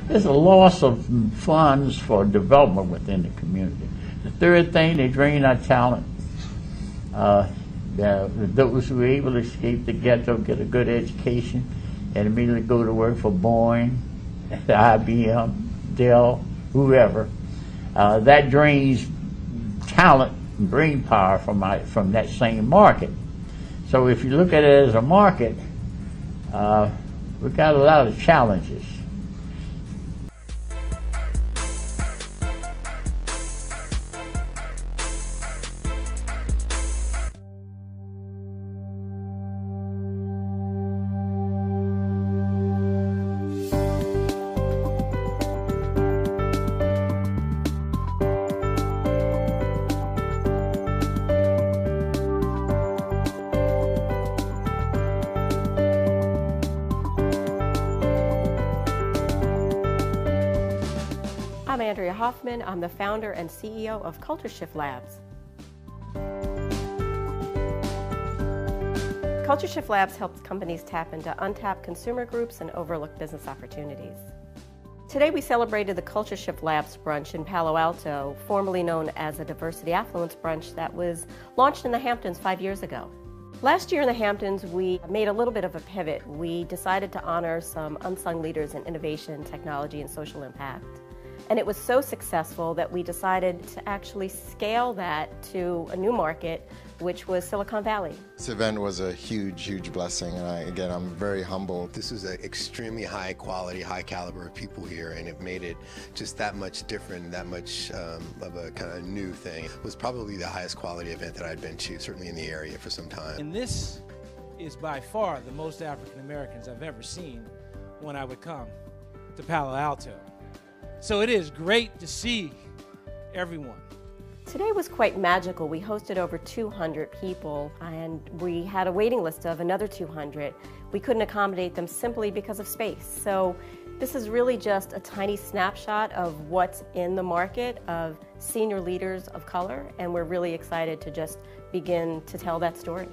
There's a loss of funds for development within the community. The third thing, they drain our talent. Those who are able to escape the ghetto get a good education and immediately go to work for Boeing, IBM, Dell, whoever. That drains talent and brain power from that same market. So if you look at it as a market, we've got a lot of challenges. I'm Hoffman. I'm the founder and CEO of Culture Shift Labs. Culture Shift Labs helps companies tap into untapped consumer groups and overlooked business opportunities. Today we celebrated the Culture Shift Labs brunch in Palo Alto, formerly known as a Diversity Affluence brunch that was launched in the Hamptons 5 years ago. Last year in the Hamptons, we made a little bit of a pivot. We decided to honor some unsung leaders in innovation, technology, and social impact. And it was so successful that we decided to actually scale that to a new market, which was Silicon Valley. This event was a huge blessing, and I'm very humbled. This was an extremely high quality, high caliber of people here, and it made it just that much different, that much of a kind of new thing. It was probably the highest quality event that I'd been to, certainly in the area for some time. And this is by far the most African Americans I've ever seen when I would come to Palo Alto. So it is great to see everyone. Today was quite magical. We hosted over 200 people and we had a waiting list of another 200. We couldn't accommodate them simply because of space. So this is really just a tiny snapshot of what's in the market of senior leaders of color, and we're really excited to just begin to tell that story.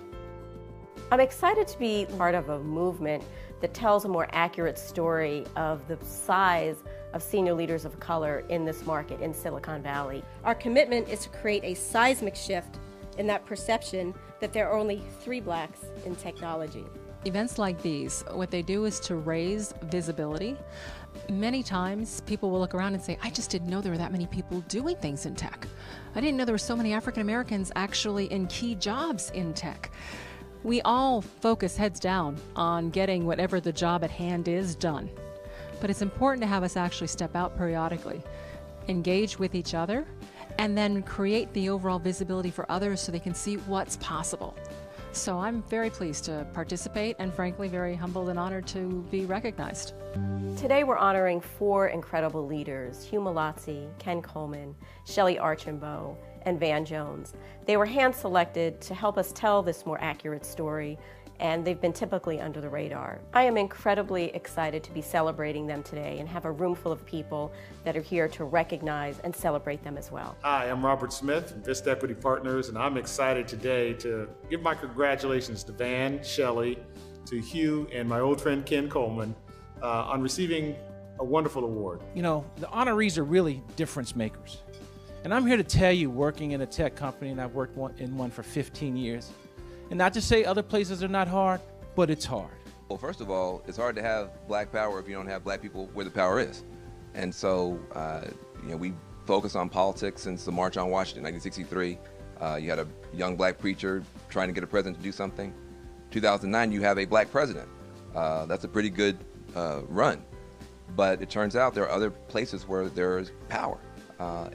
I'm excited to be part of a movement that tells a more accurate story of the size of senior leaders of color in this market in Silicon Valley. Our commitment is to create a seismic shift in that perception that there are only 3 blacks in technology. Events like these, what they do is to raise visibility. Many times people will look around and say, I just didn't know there were that many people doing things in tech. I didn't know there were so many African Americans actually in key jobs in tech. We all focus heads down on getting whatever the job at hand is done. But it's important to have us actually step out periodically, engage with each other, and then create the overall visibility for others so they can see what's possible. So I'm very pleased to participate and frankly very humbled and honored to be recognized. Today we're honoring 4 incredible leaders, Hugh Malazzi, Ken Coleman, Shelley Archambault, and Van Jones. They were hand-selected to help us tell this more accurate story, and they've been typically under the radar. I am incredibly excited to be celebrating them today and have a room full of people that are here to recognize and celebrate them as well. Hi, I'm Robert Smith from Vista Equity Partners, and I'm excited today to give my congratulations to Van, Shelley, to Hugh, and my old friend Ken Coleman on receiving a wonderful award. You know, the honorees are really difference makers. And I'm here to tell you, working in a tech company, and I've worked in one for 15 years, and not to say other places are not hard, but it's hard. Well, first of all, it's hard to have black power if you don't have black people where the power is. And so, we focus on politics since the March on Washington, 1963. You had a young black preacher trying to get a president to do something. 2009, you have a black president. That's a pretty good run. But it turns out there are other places where there's power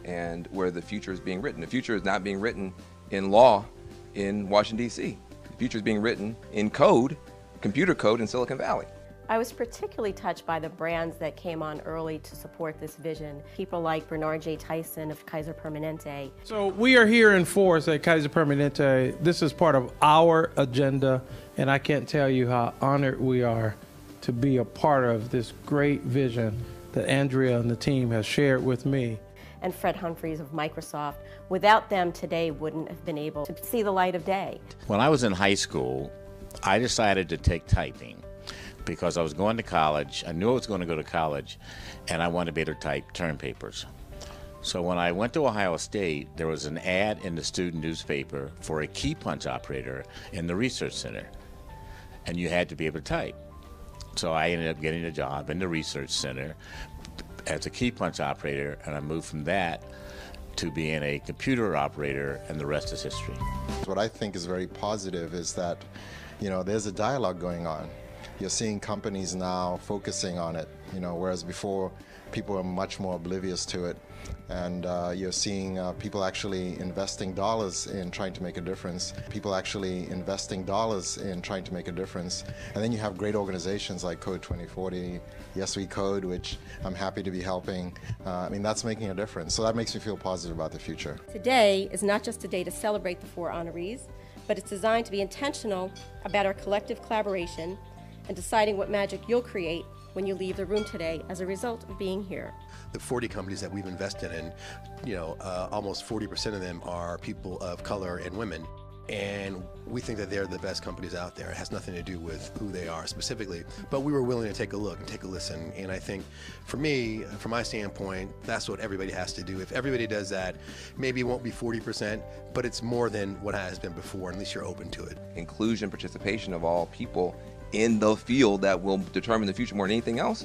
and where the future is being written. The future is not being written in law in Washington, D.C. The future is being written in code, computer code in Silicon Valley. I was particularly touched by the brands that came on early to support this vision. People like Bernard J. Tyson of Kaiser Permanente. So we are here in force at Kaiser Permanente. This is part of our agenda, and I can't tell you how honored we are to be a part of this great vision that Andrea and the team has shared with me. And Fred Humphries of Microsoft. Without them, today wouldn't have been able to see the light of day. When I was in high school, I decided to take typing because I was going to college. I knew I was going to go to college, and I wanted to be able to type term papers. So when I went to Ohio State, there was an ad in the student newspaper for a key punch operator in the research center, and you had to be able to type. So I ended up getting a job in the research center as a key punch operator, and I moved from that to being a computer operator, and the rest is history. What I think is very positive is that, there's a dialogue going on. You're seeing companies now focusing on it, whereas before people were much more oblivious to it. And you're seeing people actually investing dollars in trying to make a difference. People actually investing dollars in trying to make a difference. And then you have great organizations like Code 2040, Yes We Code, which I'm happy to be helping. That's making a difference. So that makes me feel positive about the future. Today is not just a day to celebrate the 4 honorees, but it's designed to be intentional about our collective collaboration and deciding what magic you'll create when you leave the room today as a result of being here. The 40 companies that we've invested in, almost 40% of them are people of color and women. And we think that they're the best companies out there. It has nothing to do with who they are specifically, but we were willing to take a look and take a listen. And I think for me, from my standpoint, that's what everybody has to do. If everybody does that, maybe it won't be 40%, but it's more than what has been before, and at least you're open to it. Inclusion, participation of all people in the field that will determine the future more than anything else,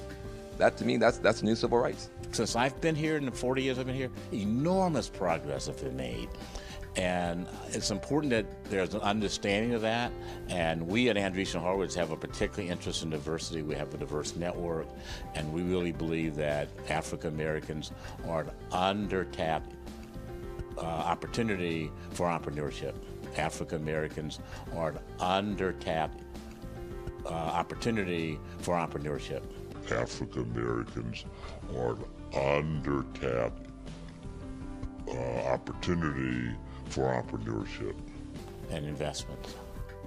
that to me, that's new civil rights. Since I've been here, in the 40 years I've been here, enormous progress has been made. And it's important that there's an understanding of that. And we at Andreessen Horowitz have a particular interest in diversity. We have a diverse network, and we really believe that African Americans are an under-tapped opportunity for entrepreneurship. African Americans are an under-tapped opportunity for entrepreneurship. African Americans are an under-tapped opportunity for entrepreneurship and investment.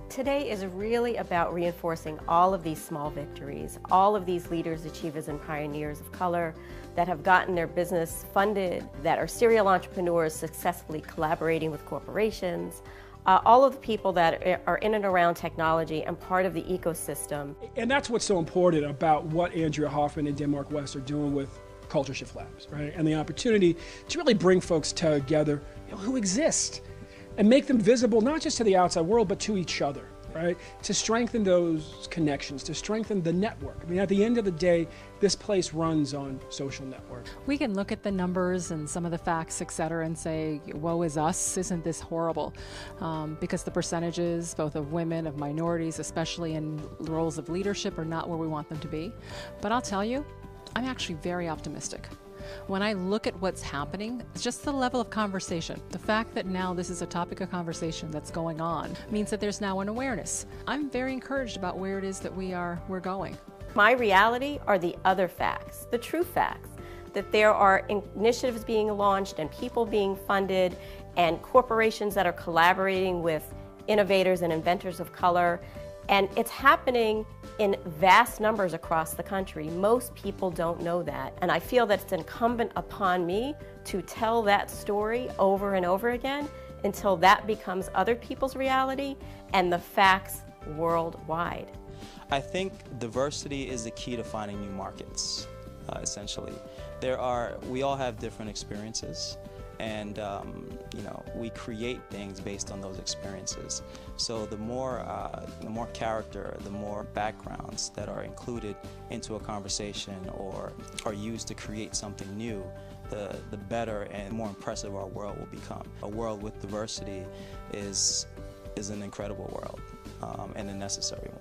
Today is really about reinforcing all of these small victories, all of these leaders, achievers, and pioneers of color that have gotten their business funded, that are serial entrepreneurs successfully collaborating with corporations, all of the people that are in and around technology and part of the ecosystem. And that's what's so important about what Andrea Hoffman and Denmark West are doing with Culture Shift Labs, right? And the opportunity to really bring folks together who exist and make them visible not just to the outside world, but to each other, right? To strengthen those connections, to strengthen the network. At the end of the day, this place runs on social network. We can look at the numbers and some of the facts, et cetera, and say, woe is us, isn't this horrible? Because the percentages, both of women, of minorities, especially in roles of leadership, are not where we want them to be. But I'll tell you, I'm actually very optimistic. When I look at what's happening, it's just the level of conversation. The fact that now this is a topic of conversation that's going on means that there's now an awareness. I'm very encouraged about where it is that we're going. My reality are the other facts, the true facts, that there are initiatives being launched and people being funded and corporations that are collaborating with innovators and inventors of color. And it's happening in vast numbers across the country. Most people don't know that. And I feel that it's incumbent upon me to tell that story over and over again until that becomes other people's reality and the facts worldwide. I think diversity is the key to finding new markets, essentially. We all have different experiences. And we create things based on those experiences. So the more character, the more backgrounds that are included into a conversation or are used to create something new, the better and more impressive our world will become. A world with diversity is an incredible world and a necessary one.